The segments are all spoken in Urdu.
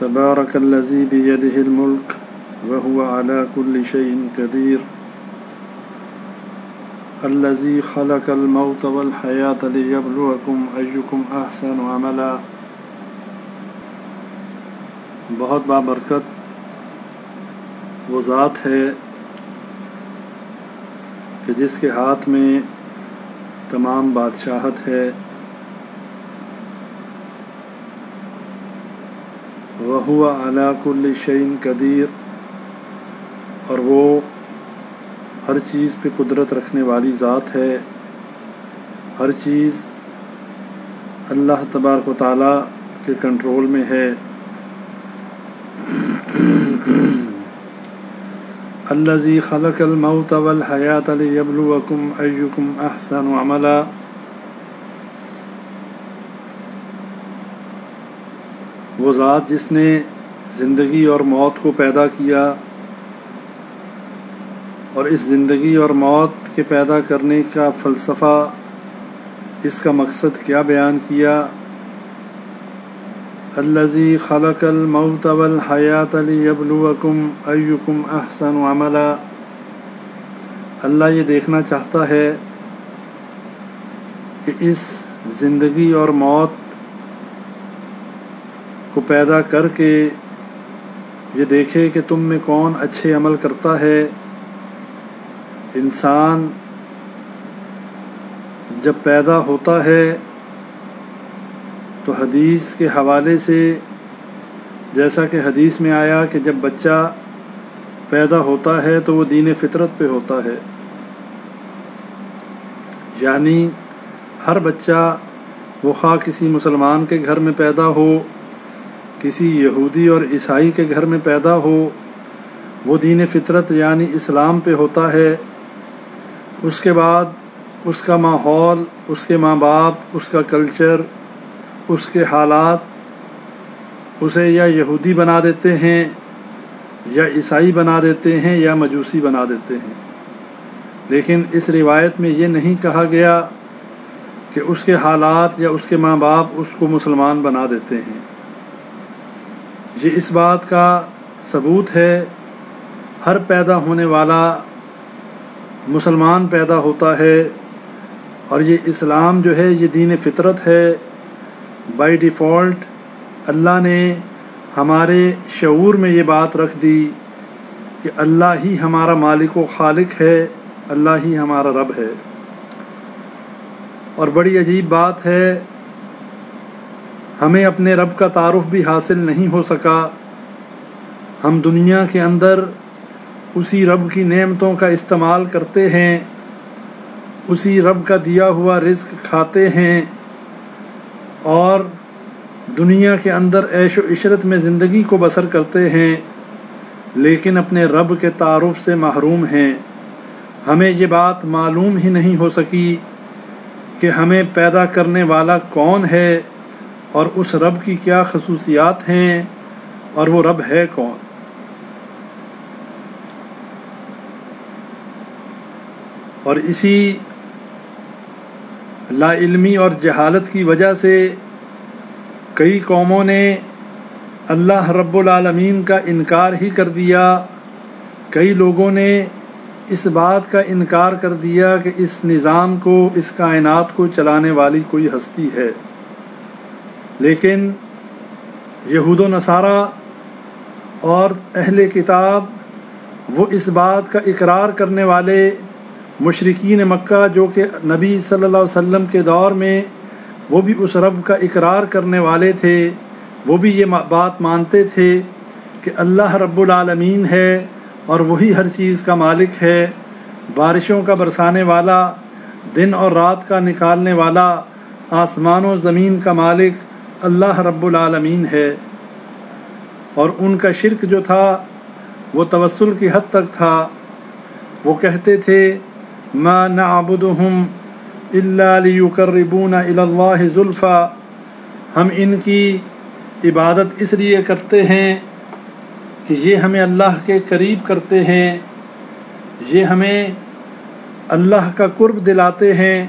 تبارك الذي بيده الملك وهو على كل شيء قدير الذي خلق الموت والحياة ليبلوكم أيكم أحسن عملا۔ بہت بابرکت وہ ذات ہے کہ جس کے ہاتھ میں تمام بادشاہت ہے، وَهُوَ عَلَى كُلِّ شَيْءٍ قَدِيرٌ، اور وہ ہر چیز پہ قدرت رکھنے والی ذات ہے۔ ہر چیز اللہ تبارک و تعالیٰ کے کنٹرول میں ہے۔ الذی خلق الموت والحیاة لیبلوکم ایکم احسن عملا۔ وہ ذات جس نے زندگی اور موت کو پیدا کیا اور اس زندگی اور موت کے پیدا کرنے کا فلسفہ، اس کا مقصد کیا بیان کیا۔ الذی خلق الموت والحیاة لیبلوکم ایکم احسن عملا۔ اللہ یہ دیکھنا چاہتا ہے کہ اس زندگی اور موت کو پیدا کر کے یہ دیکھے کہ تم میں کون اچھے عمل کرتا ہے۔ انسان جب پیدا ہوتا ہے تو حدیث کے حوالے سے، جیسا کہ حدیث میں آیا کہ جب بچہ پیدا ہوتا ہے تو وہ دین فطرت پہ ہوتا ہے، یعنی ہر بچہ وہ خواہ کسی مسلمان کے گھر میں پیدا ہو، کسی یہودی اور عیسائی کے گھر میں پیدا ہو، وہ دین فطرت یعنی اسلام پہ ہوتا ہے۔ اس کے بعد اس کا ماحول، اس کے ماں باپ، اس کا کلچر، اس کے حالات اسے یا یہودی بنا دیتے ہیں یا عیسائی بنا دیتے ہیں یا مجوسی بنا دیتے ہیں۔ لیکن اس روایت میں یہ نہیں کہا گیا کہ اس کے حالات یا اس کے ماں باپ اس کو مسلمان بنا دیتے ہیں۔ یہ اس بات کا ثبوت ہے ہر پیدا ہونے والا مسلمان پیدا ہوتا ہے، اور یہ اسلام جو ہے یہ دین فطرت ہے۔ بائی ڈیفالٹ اللہ نے ہمارے شعور میں یہ بات رکھ دی کہ اللہ ہی ہمارا مالک و خالق ہے، اللہ ہی ہمارا رب ہے۔ اور بڑی عجیب بات ہے، ہمیں اپنے رب کا تعارف بھی حاصل نہیں ہو سکا۔ ہم دنیا کے اندر اسی رب کی نعمتوں کا استعمال کرتے ہیں، اسی رب کا دیا ہوا رزق کھاتے ہیں، اور دنیا کے اندر عیش و عشرت میں زندگی کو بسر کرتے ہیں، لیکن اپنے رب کے تعارف سے محروم ہیں۔ ہمیں یہ بات معلوم ہی نہیں ہو سکی کہ ہمیں پیدا کرنے والا کون ہے اور اس رب کی کیا خصوصیات ہیں اور وہ رب ہے کون۔ اور اسی لا علمی اور جہالت کی وجہ سے کئی قوموں نے اللہ رب العالمین کا انکار ہی کر دیا۔ کئی لوگوں نے اس بات کا انکار کر دیا کہ اس نظام کو، اس کائنات کو چلانے والی کوئی ہستی ہے۔ لیکن یہود و نصارہ اور اہل کتاب وہ اس بات کا اقرار کرنے والے مشرکین مکہ جو کہ نبی صلی اللہ علیہ وسلم کے دور میں وہ بھی اس رب کا اقرار کرنے والے تھے، وہ بھی یہ بات مانتے تھے کہ اللہ رب العالمین ہے اور وہی ہر چیز کا مالک ہے، بارشوں کا برسانے والا، دن اور رات کا نکالنے والا، آسمان و زمین کا مالک اللہ رب العالمین ہے۔ اور ان کا شرک جو تھا وہ توسل کی حد تک تھا۔ وہ کہتے تھے ما نعبدہم الا لیقربونا الی اللہ زلفی، ہم ان کی عبادت اس لیے کرتے ہیں کہ یہ ہمیں اللہ کے قریب کرتے ہیں، یہ ہمیں اللہ کا قرب دلاتے ہیں۔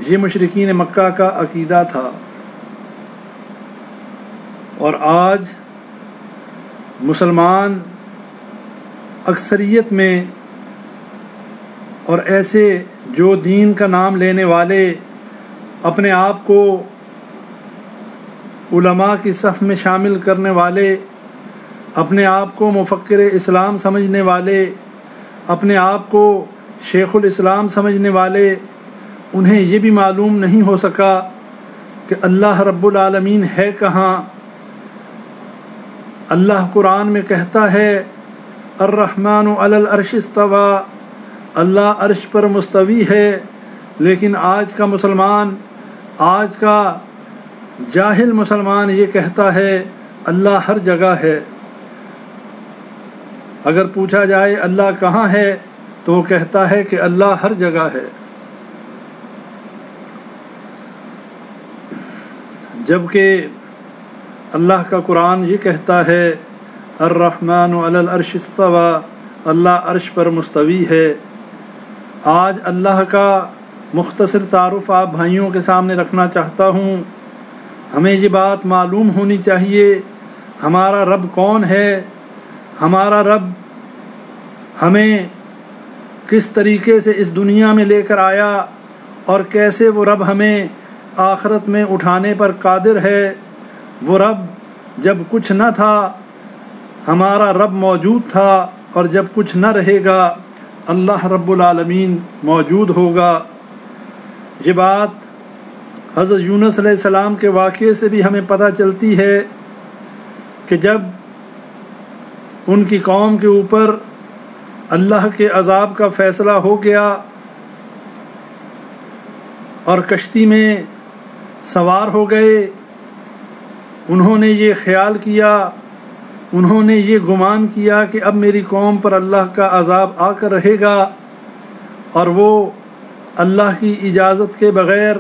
یہ مشرکین مکہ کا عقیدہ تھا۔ اور آج مسلمان اکثریت میں اور ایسے جو دین کا نام لینے والے اپنے آپ کو علماء کی صف میں شامل کرنے والے، اپنے آپ کو مفکر اسلام سمجھنے والے، اپنے آپ کو شیخ الاسلام سمجھنے والے، انہیں یہ بھی معلوم نہیں ہو سکا کہ اللہ رب العالمین ہے کہاں۔ اللہ قرآن میں کہتا ہے الرحمن علی العرش استوی، اللہ عرش پر مستوی ہے، لیکن آج کا مسلمان، آج کا جاہل مسلمان یہ کہتا ہے اللہ ہر جگہ ہے۔ اگر پوچھا جائے اللہ کہاں ہے تو وہ کہتا ہے کہ اللہ ہر جگہ ہے، جبکہ اللہ کا قرآن یہ کہتا ہے الرحمن علی العرش استوی، اللہ عرش پر مستوی ہے۔ آج اللہ کا مختصر تعارف آپ بھائیوں کے سامنے رکھنا چاہتا ہوں۔ ہمیں یہ بات معلوم ہونی چاہیے ہمارا رب کون ہے، ہمارا رب ہمیں کس طریقے سے اس دنیا میں لے کر آیا اور کیسے وہ رب ہمیں آخرت میں اٹھانے پر قادر ہے۔ وہ رب جب کچھ نہ تھا ہمارا رب موجود تھا، اور جب کچھ نہ رہے گا اللہ رب العالمین موجود ہوگا۔ یہ بات حضرت یونس علیہ السلام کے واقعے سے بھی ہمیں پتہ چلتی ہے کہ جب ان کی قوم کے اوپر اللہ کے عذاب کا فیصلہ ہو گیا اور کشتی میں سوار ہو گئے، انہوں نے یہ خیال کیا، انہوں نے یہ گمان کیا کہ اب میری قوم پر اللہ کا عذاب آ کر رہے گا، اور وہ اللہ کی اجازت کے بغیر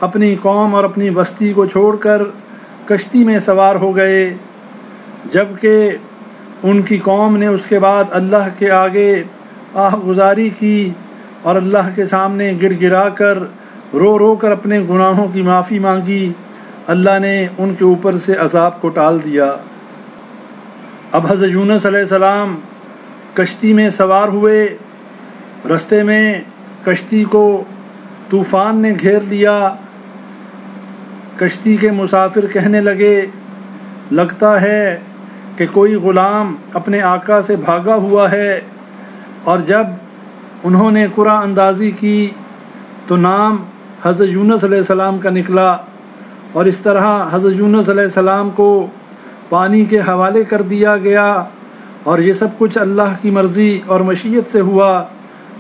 اپنی قوم اور اپنی بستی کو چھوڑ کر کشتی میں سوار ہو گئے۔ جبکہ ان کی قوم نے اس کے بعد اللہ کے آگے آہ گزاری کی اور اللہ کے سامنے گڑ گڑا کر رو رو کر اپنے گناہوں کی معافی مانگی، اللہ نے ان کے اوپر سے عذاب کو ٹال دیا۔ اب حضرت یونس علیہ السلام کشتی میں سوار ہوئے، رستے میں کشتی کو طوفان نے گھیر لیا۔ کشتی کے مسافر کہنے لگے لگتا ہے کہ کوئی غلام اپنے آقا سے بھاگا ہوا ہے، اور جب انہوں نے قرعہ اندازی کی تو نام حضرت یونس علیہ السلام کا نکلا، اور اس طرح حضرت یونس علیہ السلام کو پانی کے حوالے کر دیا گیا، اور یہ سب کچھ اللہ کی مرضی اور مشیت سے ہوا۔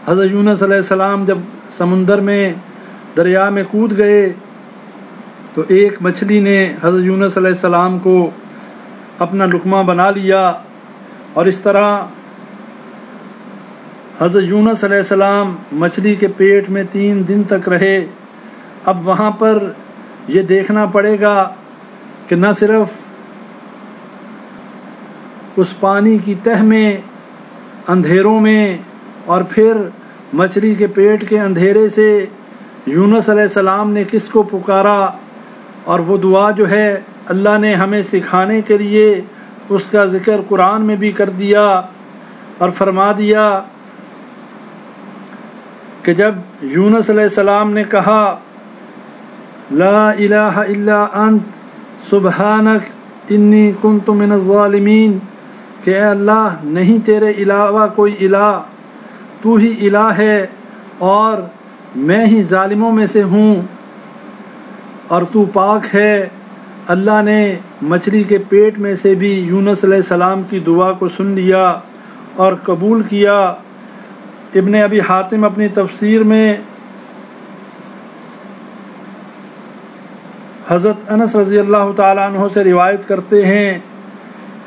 حضرت یونس علیہ السلام جب سمندر میں دریا میں کود گئے تو ایک مچھلی نے حضرت یونس علیہ السلام کو اپنا لقمہ بنا لیا، اور اس طرح حضرت یونس علیہ السلام مچھلی کے پیٹ میں 3 دن تک رہے۔ اب وہاں پر یہ دیکھنا پڑے گا کہ نہ صرف اس پانی کی تہ میں اندھیروں میں اور پھر مچھلی کے پیٹ کے اندھیرے سے یونس علیہ السلام نے کس کو پکارا، اور وہ دعا جو ہے اللہ نے ہمیں سکھانے کے لیے اس کا ذکر قرآن میں بھی کر دیا، اور فرما دیا کہ جب یونس علیہ السلام نے کہا لا الہ الا انت سبحانک انی کنت من الظالمین، کہ اے اللہ نہیں تیرے علاوہ کوئی الہ، تو ہی الہ ہے اور میں ہی ظالموں میں سے ہوں، اور تو پاک ہے۔ اللہ نے مچھلی کے پیٹ میں سے بھی یونس علیہ السلام کی دعا کو سن لیا اور قبول کیا۔ ابن ابی حاتم اپنی تفسیر میں حضرت انس رضی اللہ تعالیٰ عنہ سے روایت کرتے ہیں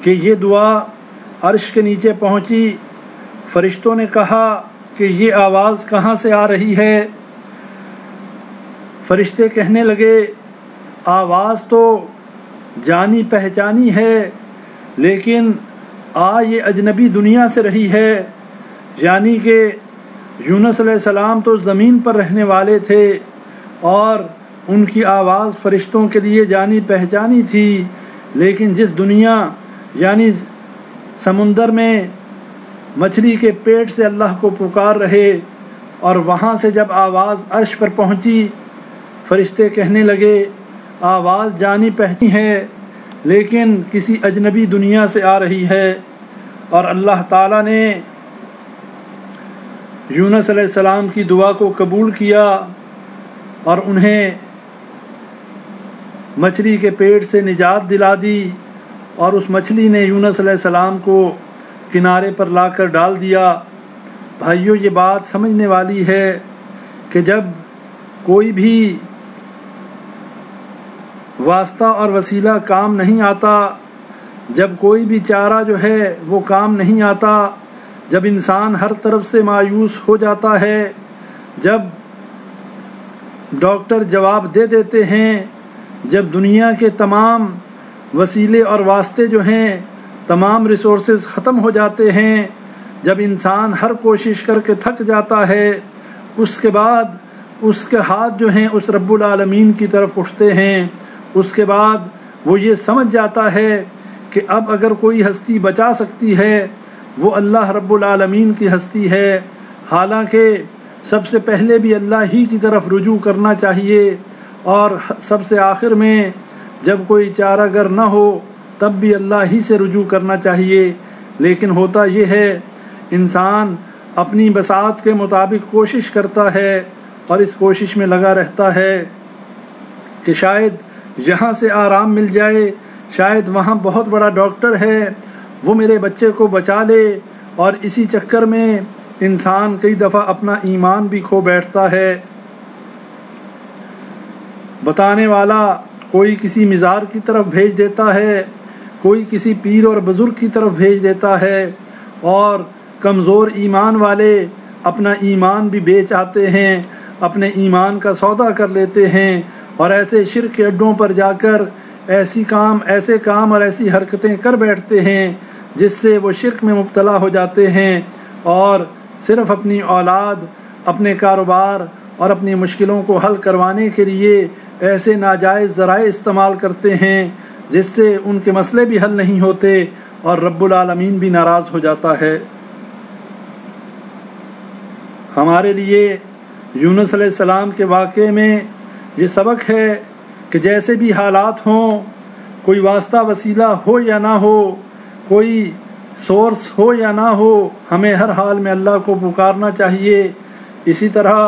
کہ یہ دعا عرش کے نیچے پہنچی، فرشتوں نے کہا کہ یہ آواز کہاں سے آ رہی ہے؟ فرشتے کہنے لگے آواز تو جانی پہچانی ہے، لیکن یہ اجنبی دنیا سے رہی ہے، یعنی کہ یونس علیہ السلام تو زمین پر رہنے والے تھے اور ان کی آواز فرشتوں کے لیے جانی پہچانی تھی، لیکن جس دنیا یعنی سمندر میں مچھلی کے پیٹ سے اللہ کو پکار رہے، اور وہاں سے جب آواز عرش پر پہنچی، فرشتے کہنے لگے آواز جانی پہچانی ہے لیکن کسی اجنبی دنیا سے آ رہی ہے، اور اللہ تعالیٰ نے یونس علیہ السلام کی دعا کو قبول کیا اور انہیں مچھلی کے پیٹ سے نجات دلا دی، اور اس مچھلی نے یونس علیہ السلام کو کنارے پر لا کر ڈال دیا۔ بھائیو، یہ بات سمجھنے والی ہے کہ جب کوئی بھی واسطہ اور وسیلہ کام نہیں آتا، جب کوئی بھی چارہ جو ہے وہ کام نہیں آتا، جب انسان ہر طرف سے مایوس ہو جاتا ہے، جب ڈاکٹر جواب دے دیتے ہیں، جب دنیا کے تمام وسیلے اور واسطے جو ہیں، تمام ریسورسز ختم ہو جاتے ہیں، جب انسان ہر کوشش کر کے تھک جاتا ہے، اس کے بعد اس کے ہاتھ جو ہیں اس رب العالمین کی طرف اٹھتے ہیں۔ اس کے بعد وہ یہ سمجھ جاتا ہے کہ اب اگر کوئی ہستی بچا سکتی ہے وہ اللہ رب العالمین کی ہستی ہے، حالانکہ سب سے پہلے بھی اللہ ہی کی طرف رجوع کرنا چاہیے، اور سب سے آخر میں جب کوئی چارہ گر نہ ہو تب بھی اللہ ہی سے رجوع کرنا چاہیے۔ لیکن ہوتا یہ ہے انسان اپنی بساط کے مطابق کوشش کرتا ہے اور اس کوشش میں لگا رہتا ہے کہ شاید یہاں سے آرام مل جائے، شاید وہاں بہت بڑا ڈاکٹر ہے وہ میرے بچے کو بچا لے، اور اسی چکر میں انسان کئی دفعہ اپنا ایمان بھی کھو بیٹھتا ہے۔ بتانے والا کوئی کسی مزار کی طرف بھیج دیتا ہے، کوئی کسی پیر اور بزرگ کی طرف بھیج دیتا ہے، اور کمزور ایمان والے اپنا ایمان بھی بیچ آتے ہیں، اپنے ایمان کا سودا کر لیتے ہیں، اور ایسے شرک کے اڈوں پر جا کر ایسے کام اور ایسی حرکتیں کر بیٹھتے ہیں جس سے وہ شرک میں مبتلا ہو جاتے ہیں، اور صرف اپنی اولاد، اپنے کاروبار اور اپنی مشکلوں کو حل کروانے کے لیے ایسے ناجائز ذرائع استعمال کرتے ہیں جس سے ان کے مسئلے بھی حل نہیں ہوتے اور رب العالمین بھی ناراض ہو جاتا ہے۔ ہمارے لیے یونس علیہ السلام کے واقعے میں یہ سبق ہے کہ جیسے بھی حالات ہوں، کوئی واسطہ وسیلہ ہو یا نہ ہو، کوئی سورس ہو یا نہ ہو، ہمیں ہر حال میں اللہ کو پکارنا چاہیے۔ اسی طرح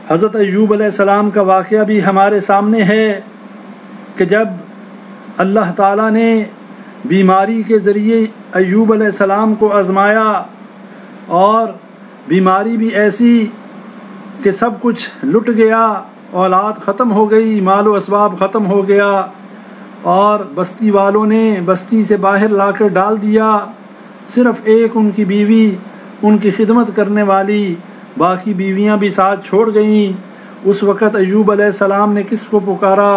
حضرت ایوب علیہ السلام کا واقعہ بھی ہمارے سامنے ہے کہ جب اللہ تعالیٰ نے بیماری کے ذریعے ایوب علیہ السلام کو آزمایا، اور بیماری بھی ایسی کہ سب کچھ لٹ گیا، اولاد ختم ہو گئی، مال و اسباب ختم ہو گیا، اور بستی والوں نے بستی سے باہر لا کر ڈال دیا، صرف ایک ان کی بیوی، ان کی خدمت کرنے والی، باقی بیویاں بھی ساتھ چھوڑ گئیں۔ اس وقت ایوب علیہ السلام نے کس کو پکارا؟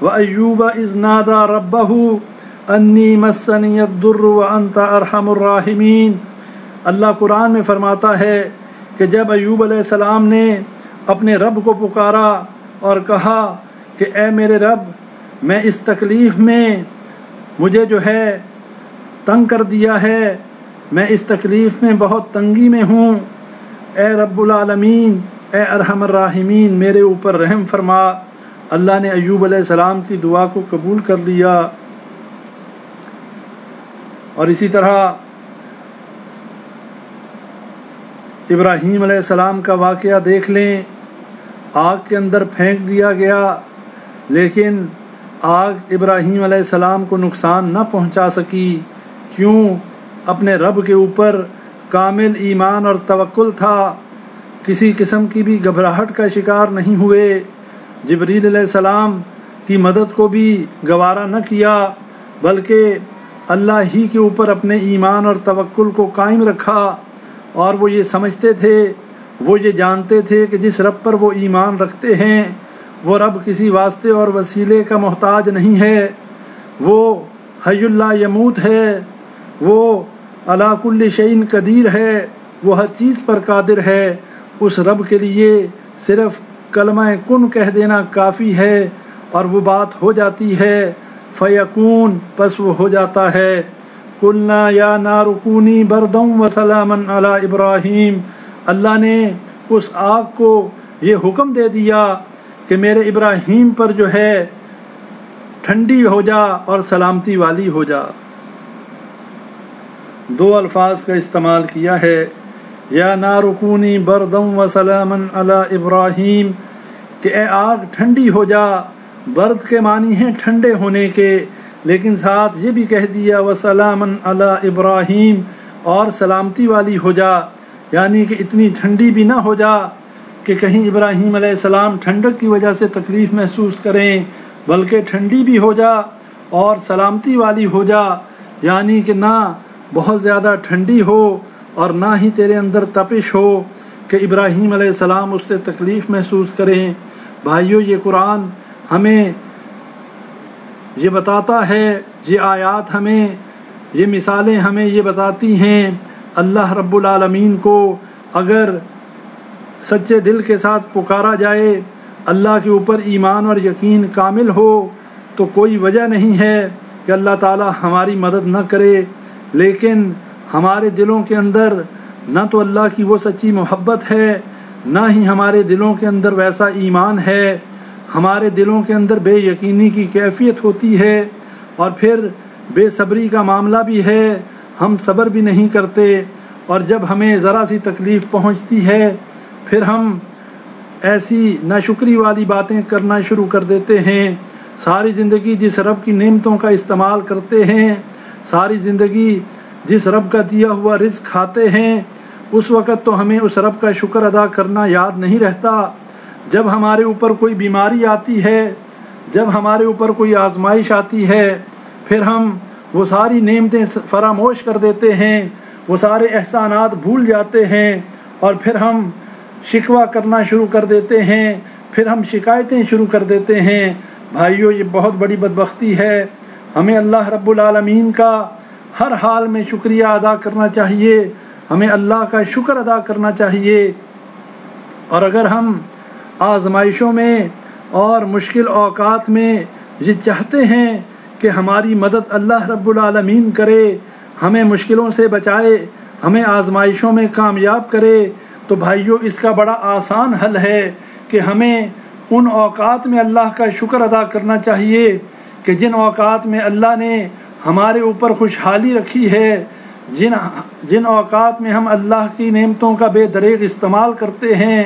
وَأَيُّوبَ إِذْ نَادَى رَبَّهُ أَنِّي مَسَّنِيَ الضُّرُّ وَأَنْتَ أَرْحَمُ الرَّاحِمِينَ۔ اللہ قرآن میں فرماتا ہے کہ جب ایوب علیہ السلام نے اپنے رب کو پکارا اور کہا کہ اے میرے رب، میں اس تکلیف میں مجھے جو ہے تنگ کر دیا ہے، میں اس تکلیف میں بہت تنگی میں ہوں، اے رب العالمین، اے ارحم الراحمین، میرے اوپر رحم فرما۔ اللہ نے ایوب علیہ السلام کی دعا کو قبول کر لیا۔ اور اسی طرح ابراہیم علیہ السلام کا واقعہ دیکھ لیں، آگ کے اندر پھینک دیا گیا، لیکن آگ ابراہیم علیہ السلام کو نقصان نہ پہنچا سکی۔ کیوں؟ اپنے رب کے اوپر کامل ایمان اور توکل تھا، کسی قسم کی بھی گھبراہٹ کا شکار نہیں ہوئے، جبریل علیہ السلام کی مدد کو بھی گوارا نہ کیا، بلکہ اللہ ہی کے اوپر اپنے ایمان اور توکل کو قائم رکھا، اور وہ یہ سمجھتے تھے، وہ یہ جانتے تھے کہ جس رب پر وہ ایمان رکھتے ہیں وہ رب کسی واسطے اور وسیلے کا محتاج نہیں ہے، وہ حی لا یموت ہے، وہ علی کل شیء قدیر ہے، وہ ہر چیز پر قادر ہے۔ اس رب کے لیے صرف کلمہ کن کہہ دینا کافی ہے اور وہ بات ہو جاتی ہے۔ فیکون پس وہ ہو جاتا ہے۔ قلنا یا نار کونی بردا وسلاما علی ابراہیم، اللہ نے اس آگ کو یہ حکم دے دیا کہ میرے ابراہیم پر جو ہے ٹھنڈی ہو جا اور سلامتی والی ہو جا۔ دو الفاظ کا استعمال کیا ہے، یا نار کونی بردا وسلاما علی ابراہیم، کہ اے آگ ٹھنڈی ہو جا۔ برد کے معنی ہیں ٹھنڈے ہونے کے، لیکن ساتھ یہ بھی کہہ دیا وسلاما علی ابراہیم، اور سلامتی والی ہو جا، یعنی کہ اتنی ٹھنڈی بھی نہ ہو جا کہ کہیں ابراہیم علیہ السلام ٹھنڈک کی وجہ سے تکلیف محسوس کریں، بلکہ ٹھنڈی بھی ہو جا اور سلامتی والی ہو جا، یعنی کہ نہ بہت زیادہ ٹھنڈی ہو اور نہ ہی تیرے اندر تپش ہو کہ ابراہیم علیہ السلام اس سے تکلیف محسوس کریں۔ بھائیو، یہ قرآن ہمیں یہ بتاتا ہے، یہ آیات ہمیں، یہ مثالیں ہمیں یہ بتاتی ہیں، اللہ رب العالمین کو اگر سچے دل کے ساتھ پکارا جائے، اللہ کے اوپر ایمان اور یقین کامل ہو، تو کوئی وجہ نہیں ہے کہ اللہ تعالی ہماری مدد نہ کرے۔ لیکن ہمارے دلوں کے اندر نہ تو اللہ کی وہ سچی محبت ہے، نہ ہی ہمارے دلوں کے اندر ویسا ایمان ہے، ہمارے دلوں کے اندر بے یقینی کی کیفیت ہوتی ہے، اور پھر بے صبری کا معاملہ بھی ہے، ہم صبر بھی نہیں کرتے، اور جب ہمیں ذرا سی تکلیف پہنچتی ہے پھر ہم ایسی ناشکری والی باتیں کرنا شروع کر دیتے ہیں۔ ساری زندگی جس رب کی نعمتوں کا استعمال کرتے ہیں، ساری زندگی جس رب کا دیا ہوا رزق کھاتے ہیں، اس وقت تو ہمیں اس رب کا شکر ادا کرنا یاد نہیں رہتا۔ جب ہمارے اوپر کوئی بیماری آتی ہے، جب ہمارے اوپر کوئی آزمائش آتی ہے، پھر ہم وہ ساری نعمتیں فراموش کر دیتے ہیں، وہ سارے احسانات بھول جاتے ہیں، اور پھر ہم شکوہ کرنا شروع کر دیتے ہیں، پھر ہم شکایتیں شروع کر دیتے ہیں۔ بھائیو، یہ بہت بڑی بدبختی ہے۔ ہمیں اللہ رب العالمین کا ہر حال میں شکریہ ادا کرنا چاہیے، ہمیں اللہ کا شکر ادا کرنا چاہیے، اور اگر ہم آزمائشوں میں اور مشکل اوقات میں یہ چاہتے ہیں کہ ہماری مدد اللہ رب العالمین کرے، ہمیں مشکلوں سے بچائے، ہمیں آزمائشوں میں کامیاب کرے، تو بھائیو اس کا بڑا آسان حل ہے کہ ہمیں ان اوقات میں اللہ کا شکر ادا کرنا چاہیے کہ جن اوقات میں اللہ نے ہمارے اوپر خوشحالی رکھی ہے، جن اوقات میں ہم اللہ کی نعمتوں کا بے دریغ استعمال کرتے ہیں،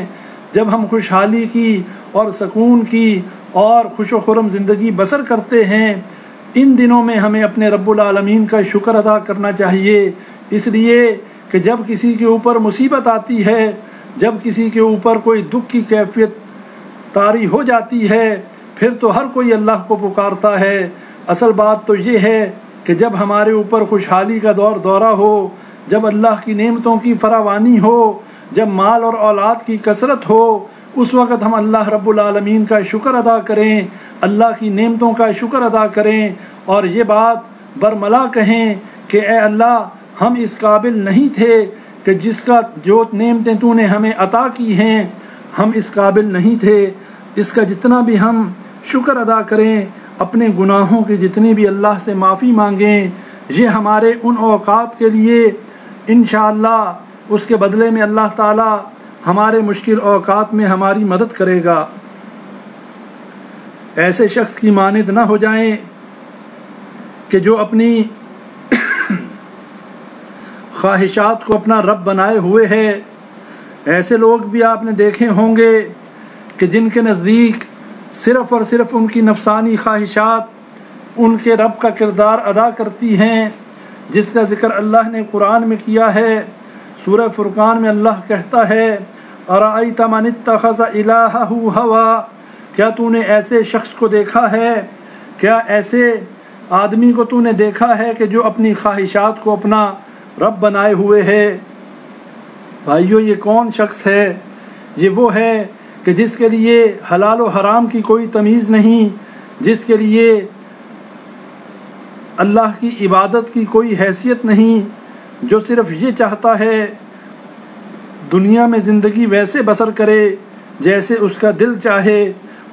جب ہم خوشحالی کی اور سکون کی اور خوش و خرم زندگی بسر کرتے ہیں، ان دنوں میں ہمیں اپنے رب العالمین کا شکر ادا کرنا چاہیے، اس لیے کہ جب کسی کے اوپر مصیبت آتی ہے، جب کسی کے اوپر کوئی دکھ کی کیفیت طاری ہو جاتی ہے، پھر تو ہر کوئی اللہ کو پکارتا ہے۔ اصل بات تو یہ ہے کہ جب ہمارے اوپر خوشحالی کا دورہ ہو، جب اللہ کی نعمتوں کی فراوانی ہو، جب مال اور اولاد کی کثرت ہو، اس وقت ہم اللہ رب العالمین کا شکر ادا کریں، اللہ کی نعمتوں کا شکر ادا کریں، اور یہ بات برملا کہیں کہ اے اللہ، ہم اس قابل نہیں تھے کہ جو نعمتیں تو نے ہمیں عطا کی ہیں، ہم اس قابل نہیں تھے۔ اس کا جتنا بھی ہم شکر ادا کریں، اپنے گناہوں کی جتنی بھی اللہ سے معافی مانگیں، یہ ہمارے ان اوقات کے لیے انشاءاللہ اس کے بدلے میں اللہ تعالی ہمارے مشکل اوقات میں ہماری مدد کرے گا۔ ایسے شخص کی مانند نہ ہو جائیں کہ جو اپنی خواہشات کو اپنا رب بنائے ہوئے ہے۔ ایسے لوگ بھی آپ نے دیکھے ہوں گے کہ جن کے نزدیک صرف اور صرف ان کی نفسانی خواہشات ان کے رب کا کردار ادا کرتی ہیں، جس کا ذکر اللہ نے قرآن میں کیا ہے۔ سورہ فرقان میں اللہ کہتا ہے اَرَأَيْتَ مَنِ اتَّخَذَ إِلَٰهَهُ هَوَىٰ، کیا تو نے ایسے شخص کو دیکھا ہے، کیا ایسے آدمی کو تو نے دیکھا ہے کہ جو اپنی خواہشات کو اپنا رب بنائے ہوئے ہے۔ بھائیو، یہ کون شخص ہے؟ یہ وہ ہے کہ جس کے لیے حلال و حرام کی کوئی تمیز نہیں، جس کے لیے اللہ کی عبادت کی کوئی حیثیت نہیں، جو صرف یہ چاہتا ہے دنیا میں زندگی ویسے بسر کرے جیسے اس کا دل چاہے،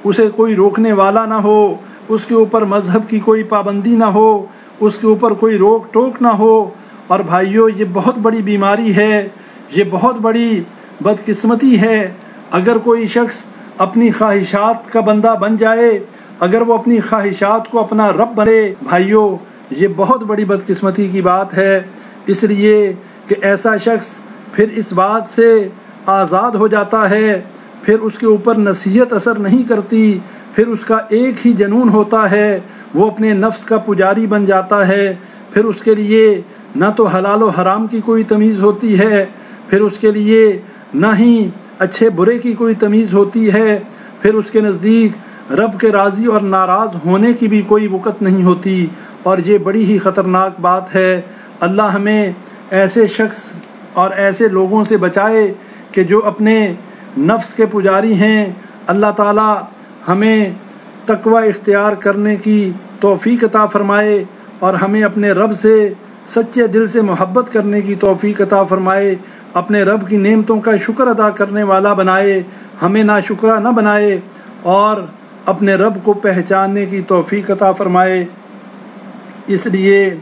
اسے کوئی روکنے والا نہ ہو، اس کے اوپر مذہب کی کوئی پابندی نہ ہو، اس کے اوپر کوئی روک ٹوک نہ ہو۔ اور بھائیو، یہ بہت بڑی بیماری ہے، یہ بہت بڑی بدقسمتی ہے۔ اگر کوئی شخص اپنی خواہشات کا بندہ بن جائے، اگر وہ اپنی خواہشات کو اپنا رب بنے، بھائیو یہ بہت بڑی بدقسمتی کی بات ہے۔ اس لیے کہ ایسا شخص پھر اس بات سے آزاد ہو جاتا ہے، پھر اس کے اوپر نصیحت اثر نہیں کرتی، پھر اس کا ایک ہی جنون ہوتا ہے، وہ اپنے نفس کا پجاری بن جاتا ہے۔ پھر اس کے لیے نہ تو حلال و حرام کی کوئی تمیز ہوتی ہے، پھر اس کے لیے نہ ہی اچھے برے کی کوئی تمیز ہوتی ہے، پھر اس کے نزدیک رب کے راضی اور ناراض ہونے کی بھی کوئی وقت نہیں ہوتی، اور یہ بڑی ہی خطرناک بات ہے۔ اللہ ہمیں ایسے شخص اور ایسے لوگوں سے بچائے کہ جو اپنے نفس کے پجاری ہیں۔ اللہ تعالی ہمیں تقوی اختیار کرنے کی توفیق عطا فرمائے، اور ہمیں اپنے رب سے سچے دل سے محبت کرنے کی توفیق عطا فرمائے، اپنے رب کی نعمتوں کا شکر ادا کرنے والا بنائے، ہمیں ناشکرا نہ بنائے، اور اپنے رب کو پہچاننے کی توفیق عطا فرمائے۔ اس لیے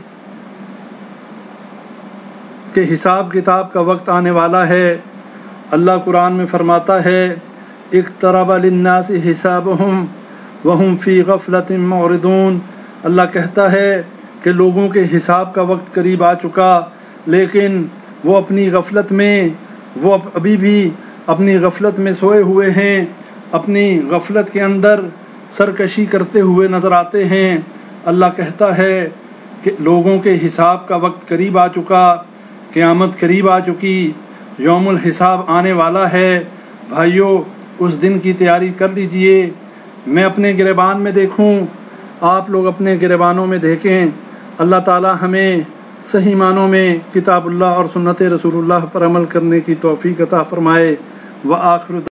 کہ حساب کتاب کا وقت آنے والا ہے۔ اللہ قرآن میں فرماتا ہے، اقترب للناس حسابهم وهم فی غفلۃ معرضون۔ اللہ کہتا ہے کہ لوگوں کے حساب کا وقت قریب آ چکا، لیکن وہ اپنی غفلت میں، وہ ابھی بھی اپنی غفلت میں سوئے ہوئے ہیں، اپنی غفلت کے اندر سرکشی کرتے ہوئے نظر آتے ہیں۔ اللہ کہتا ہے کہ لوگوں کے حساب کا وقت قریب آ چکا، قیامت قریب آ چکی، یوم الحساب آنے والا ہے۔ بھائیو، اس دن کی تیاری کر لیجئے۔ میں اپنے گریبان میں دیکھوں، آپ لوگ اپنے گریبانوں میں دیکھیں۔ اللہ تعالی ہمیں صحیح معنوں میں کتاب اللہ اور سنت رسول اللہ پر عمل کرنے کی توفیق عطا فرمائے۔ وآخر